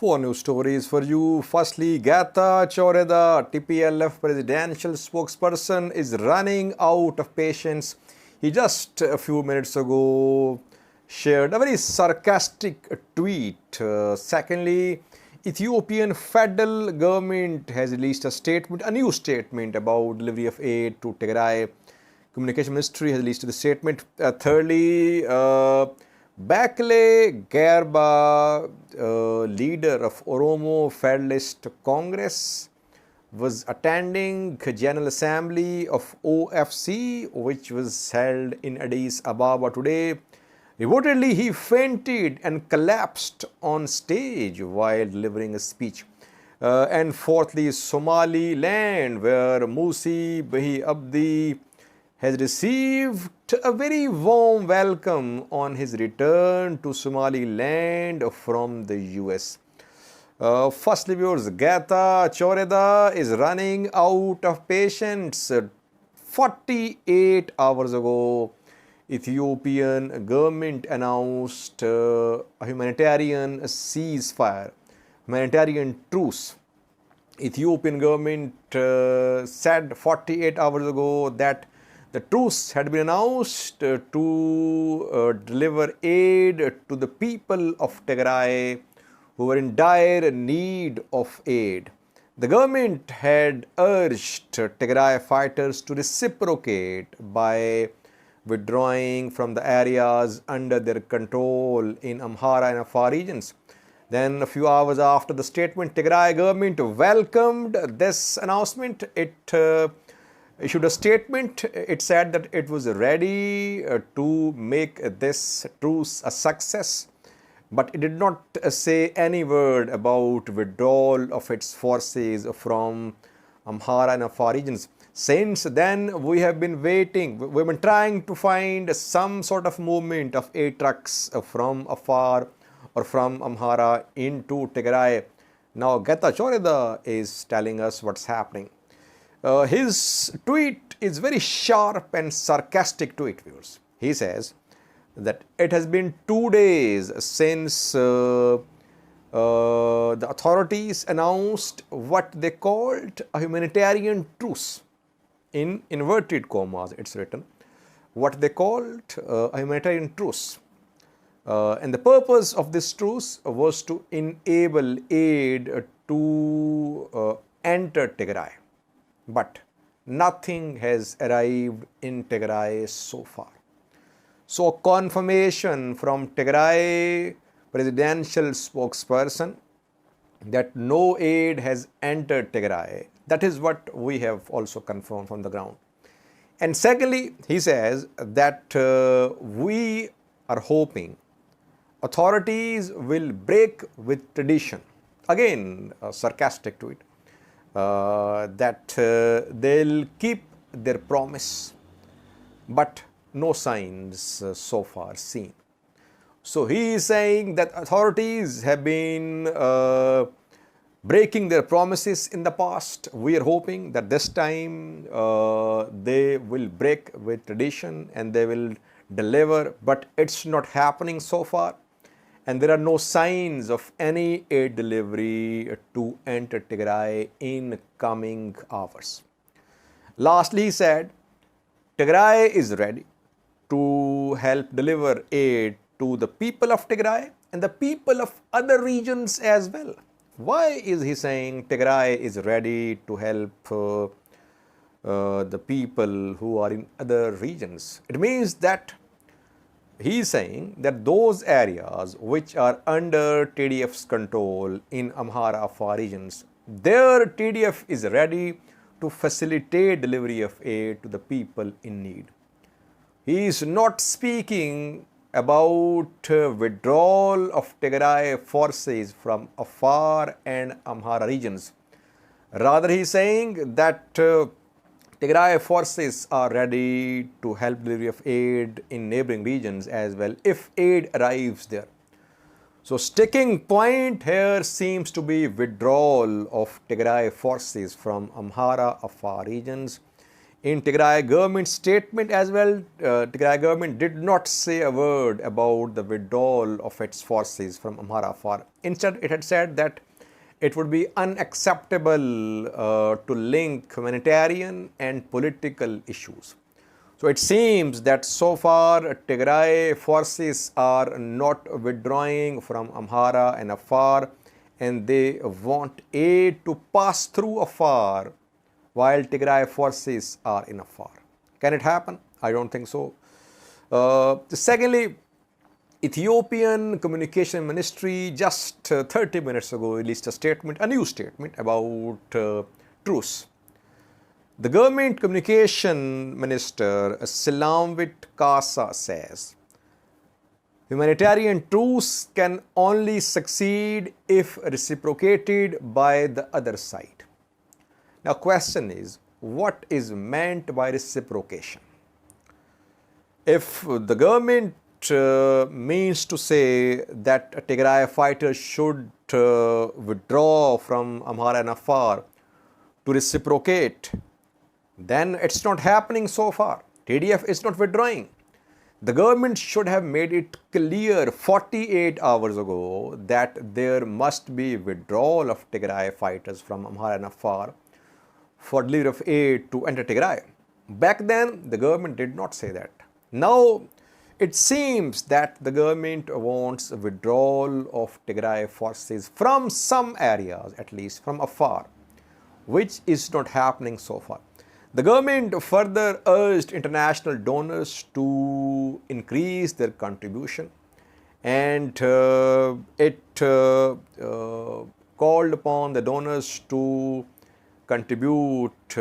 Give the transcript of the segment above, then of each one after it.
more news stories for you. Firstly, Getachew Reda, TPLF presidential spokesperson, is running out of patience. He just a few minutes ago shared a very sarcastic tweet. Secondly, Ethiopian federal government has released a new statement about delivery of aid to Tigray. Communication Ministry has released the statement. Thirdly, Bekele Gerba, leader of Oromo Federalist Congress, was attending General Assembly of OFC, which was held in Addis Ababa today. Reportedly, he fainted and collapsed on stage while delivering a speech. And fourthly, Somaliland, where Musi Bahi Abdi has received a very warm welcome on his return to Somaliland from the US. Firstly, viewers, Getachew Reda is running out of patience. 48 hours ago, Ethiopian government announced a humanitarian ceasefire, humanitarian truce. Ethiopian government said 48 hours ago that the truce had been announced to deliver aid to the people of Tigray who were in dire need of aid. The government had urged Tigray fighters to reciprocate by withdrawing from the areas under their control in Amhara and Afar regions. Then, a few hours after the statement, Tigray government welcomed this announcement. It issued a statement. It said that it was ready to make this truce a success, but it did not say any word about withdrawal of its forces from Amhara and Afar regions. Since then, we have been waiting. We've been trying to find some sort of movement of aid trucks from Afar or from Amhara into Tigray. Now, Getachew Reda is telling us what's happening. His tweet is very sharp and sarcastic tweet, viewers. He says that it has been 2 days since the authorities announced what they called a humanitarian truce. In inverted commas, it's written, what they called a humanitarian truce. And the purpose of this truce was to enable aid to enter Tigray. But nothing has arrived in Tigray so far. So, confirmation from Tigray presidential spokesperson that no aid has entered Tigray. That is what we have also confirmed from the ground. And secondly, he says that we are hoping authorities will break with tradition. Again, a sarcastic tweet. That they'll keep their promise, but no signs so far seen. So he is saying that authorities have been breaking their promises in the past. We are hoping that this time they will break with tradition and they will deliver, but it's not happening so far. And there are no signs of any aid delivery to enter Tigray in coming hours. Lastly, he said, Tigray is ready to help deliver aid to the people of Tigray and the people of other regions as well. Why is he saying Tigray is ready to help the people who are in other regions? It means that he is saying that those areas which are under TDF's control in Amhara Afar regions, their TDF is ready to facilitate delivery of aid to the people in need. He is not speaking about withdrawal of Tigray forces from Afar and Amhara regions. Rather, he is saying that Tigray forces are ready to help delivery of aid in neighboring regions as well if aid arrives there. So, sticking point here seems to be withdrawal of Tigray forces from Amhara Afar regions. In Tigray government statement as well, Tigray government did not say a word about the withdrawal of its forces from Amhara Afar. Instead, it had said that it would be unacceptable to link humanitarian and political issues. So it seems that so far Tigray forces are not withdrawing from Amhara and Afar, and they want aid to pass through Afar while Tigray forces are in Afar. Can it happen? I don't think so. Secondly, Ethiopian Communication Ministry just 30 minutes ago released a statement, a new statement about truce. The government communication minister Silamwit Kasa says, humanitarian truce can only succeed if reciprocated by the other side. Now, question is, what is meant by reciprocation? If the government means to say that Tigray fighters should withdraw from Amhara and Afar to reciprocate, then it's not happening so far. TDF is not withdrawing. The government should have made it clear 48 hours ago that there must be withdrawal of Tigray fighters from Amhara and Afar for delivery of aid to enter Tigray. Back then, the government did not say that. Now, it seems that the government wants a withdrawal of Tigray forces from some areas, at least from Afar, which is not happening so far. The government further urged international donors to increase their contribution, and it called upon the donors to contribute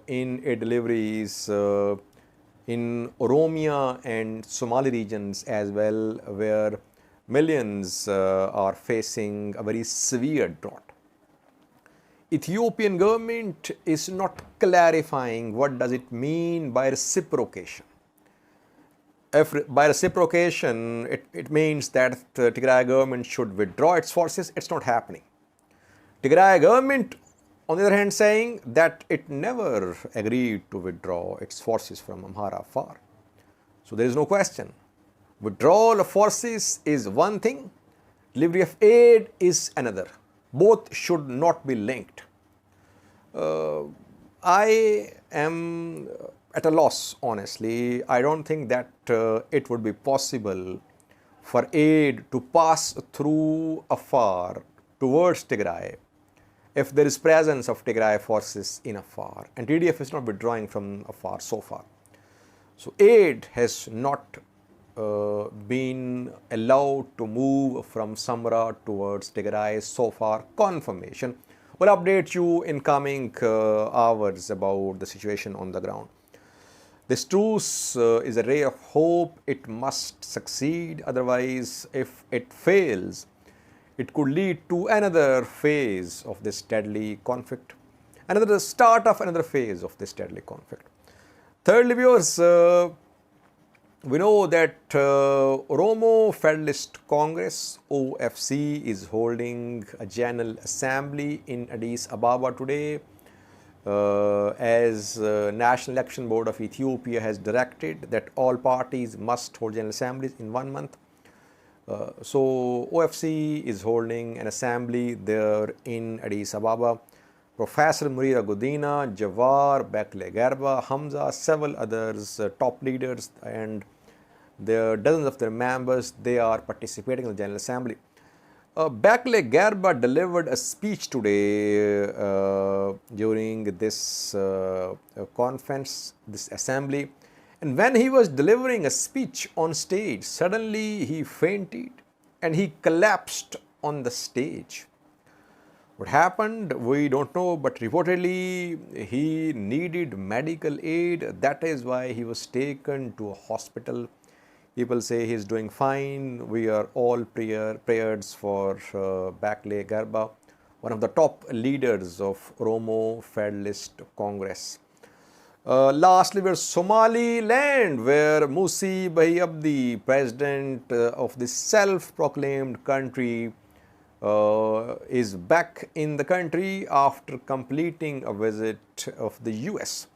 in aid deliveries in Oromia and Somali regions as well, where millions are facing a very severe drought. Ethiopian government is not clarifying what does it mean by reciprocation. If by reciprocation, it means that the Tigray government should withdraw its forces. It's not happening. Tigray government, on the other hand, saying that it never agreed to withdraw its forces from Amhara Afar. So there is no question. Withdrawal of forces is one thing, delivery of aid is another. Both should not be linked. I am at a loss, honestly. I don't think that it would be possible for aid to pass through Afar towards Tigray if there is presence of Tigray forces in Afar, and TDF is not withdrawing from Afar so far. So aid has not been allowed to move from Samra towards Tigray so far. Confirmation. We'll update you in coming hours about the situation on the ground. This truce is a ray of hope. It must succeed. Otherwise, if it fails, it could lead to another phase of this deadly conflict, another start of another phase of this deadly conflict. Thirdly, viewers, we know that Oromo Federalist Congress (OFC) is holding a General Assembly in Addis Ababa today, as National Election Board of Ethiopia has directed that all parties must hold General Assemblies in 1 month. So OFC is holding an assembly there in Addis Ababa. Professor Murira Gudina, Jawar, Bekele Gerba, Hamza, several others, top leaders, and there are dozens of their members, they are participating in the General Assembly. Bekele Gerba delivered a speech today during this conference, this assembly. And when he was delivering a speech on stage, suddenly he fainted and he collapsed on the stage. What happened, we don't know, but reportedly he needed medical aid. That is why he was taken to a hospital. People say he is doing fine. We are all prayers for Bekele Gerba, one of the top leaders of Oromo Federalist Congress. Lastly, we're Somaliland, where Musi Bahi Abdi, president of this self-proclaimed country, is back in the country after completing a visit of the US.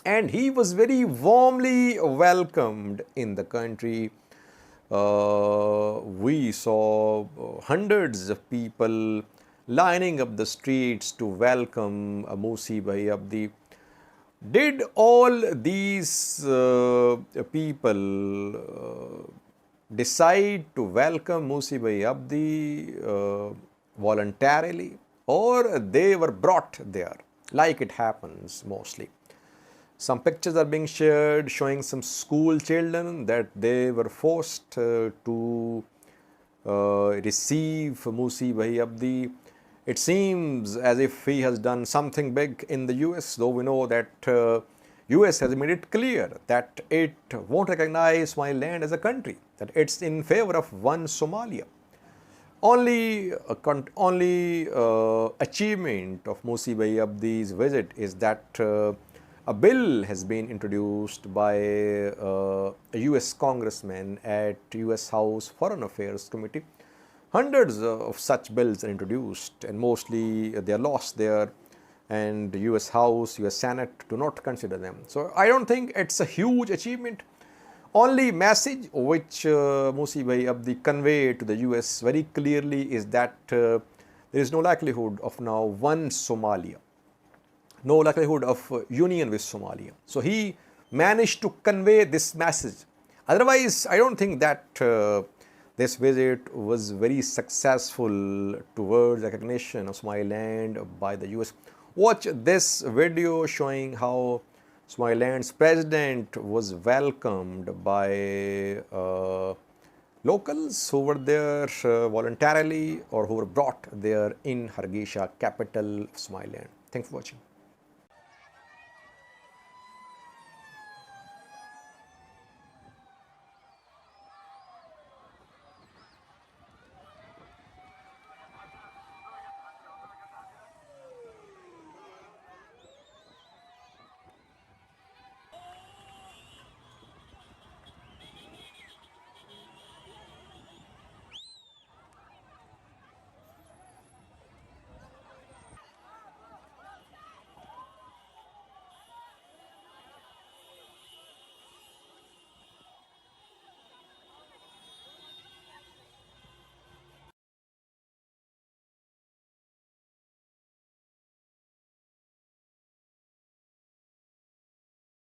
and he was very warmly welcomed in the country. We saw hundreds of people lining up the streets to welcome Musi Bhai Abdi. Did all these people decide to welcome Musi Bhai Abdi voluntarily, or they were brought there, like it happens mostly? Some pictures are being shared showing some school children that they were forced to receive Musi Bhai Abdi. It seems as if he has done something big in the US, though we know that US has made it clear that it won't recognize my land as a country, that it's in favor of one Somalia. Only achievement of Musi Bhai Abdi's visit is that a bill has been introduced by a US congressman at US House Foreign Affairs Committee. Hundreds of such bills are introduced, and mostly they are lost there, and US House, US Senate do not consider them. So I don't think it's a huge achievement. Only message which Musi Bhai Abdi conveyed to the US very clearly is that there is no likelihood of now one Somalia, no likelihood of union with Somalia. So he managed to convey this message. Otherwise, I don't think that this visit was very successful towards recognition of Somaliland by the US. Watch this video showing how Somaliland's president was welcomed by locals who were there voluntarily or who were brought there in Hargeisa, capital of Somaliland. Thanks for watching.